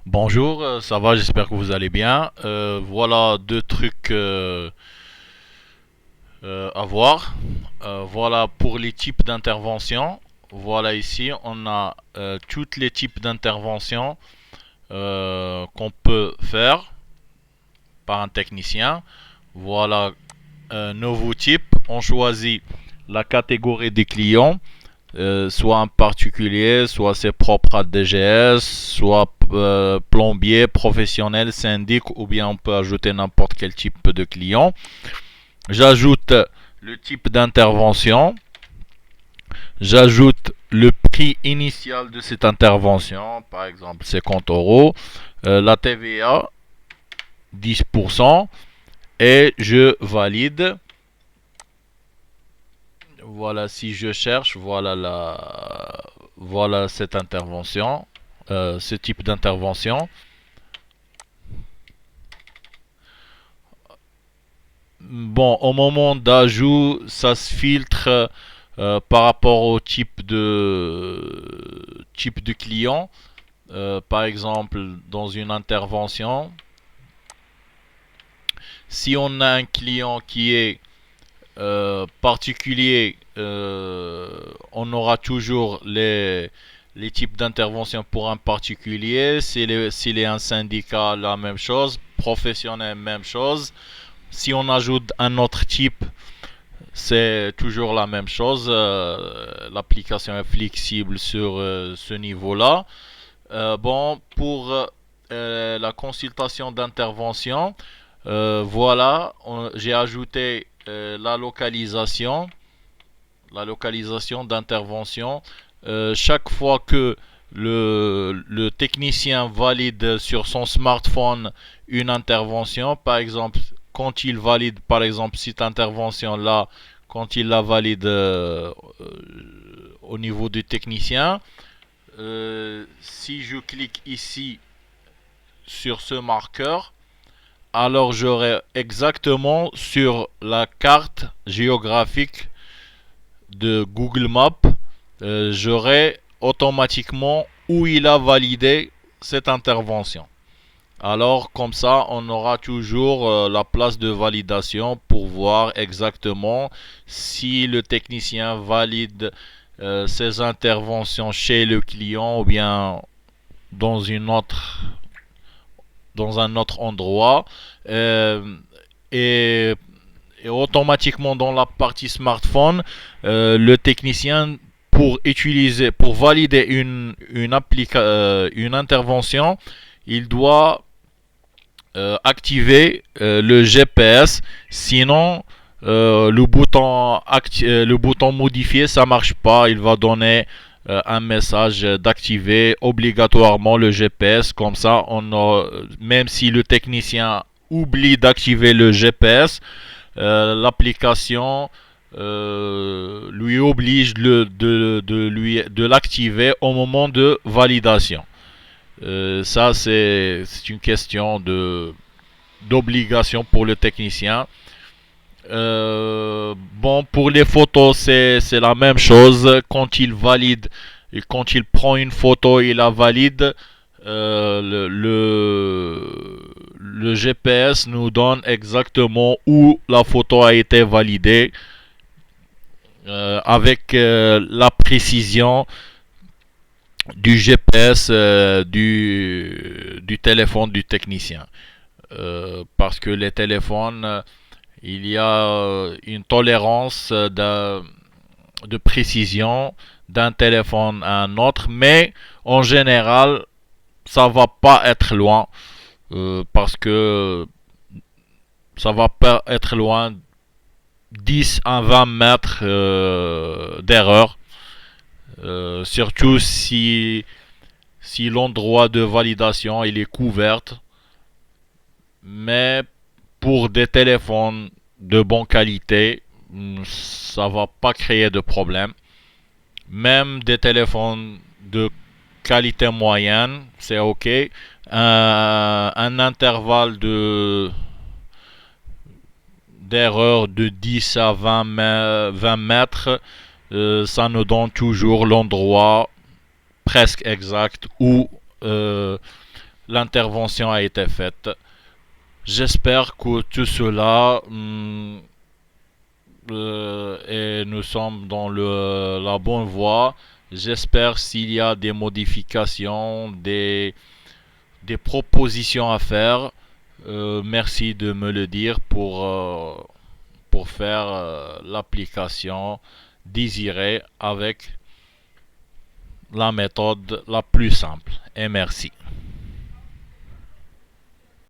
Bonjour, ça va, j'espère que vous allez bien. Voilà deux trucs à voir. Voilà pour les types d'interventions. Voilà ici, on a tous les types d'interventions qu'on peut faire par un technicien. Voilà un nouveau type. On choisit la catégorie des clients. Soit un particulier, soit c'est propre à DGS, soit plombier, professionnel, syndic, ou bien on peut ajouter n'importe quel type de client. J'ajoute le type d'intervention, j'ajoute le prix initial de cette intervention, par exemple 50 euros, la TVA 10%, et je valide. Voilà, si je cherche, voilà cette intervention, ce type d'intervention. Bon, au moment d'ajout, ça se filtre par rapport au type de client. Par exemple, dans une intervention, si on a un client qui est particulier, on aura toujours les types d'intervention pour un particulier. S'il est un syndicat, la même chose. Professionnel, même chose. Si on ajoute un autre type, c'est toujours la même chose. L'application est flexible sur ce niveau-là. Bon, pour la consultation d'intervention, voilà, j'ai ajouté la localisation d'intervention. Chaque fois que le technicien valide sur son smartphone une intervention, par exemple, quand il valide par exemple cette intervention-là, quand il la valide au niveau du technicien, si je clique ici sur ce marqueur, alors j'aurai exactement sur la carte géographique de Google Maps, j'aurai automatiquement où il a validé cette intervention. Alors comme ça, on aura toujours la place de validation pour voir exactement si le technicien valide ses interventions chez le client ou bien dans une autre dans un autre endroit. Euh, et, et automatiquement dans la partie smartphone, le technicien pour valider une intervention, il doit activer le GPS. Sinon, le bouton modifier, ça marche pas. Il va donner un message d'activer obligatoirement le GPS. Comme ça, même si le technicien oublie d'activer le GPS, l'application lui oblige de l'activer au moment de validation. Ça, c'est une question d'obligation pour le technicien. Bon, pour les photos, c'est la même chose. Quand il valide, et quand il prend une photo, il la valide. Le GPS nous donne exactement où la photo a été validée avec la précision du GPS du téléphone du technicien. Parce que les téléphones, il y a une tolérance de précision d'un téléphone à un autre, mais en général, ça va pas être loin parce que ça va pas être loin 10 à 20 mètres d'erreur, surtout si l'endroit de validation il est couvert, mais pour des téléphones de bonne qualité, ça va pas créer de problème. Même des téléphones de qualité moyenne, c'est ok. Un intervalle d'erreur de 10 à 20 mètres, ça nous donne toujours l'endroit presque exact où l'intervention a été faite. J'espère que tout cela et nous sommes dans la bonne voie. J'espère s'il y a des modifications, des propositions à faire. Merci de me le dire pour faire l'application désirée avec la méthode la plus simple. Et merci.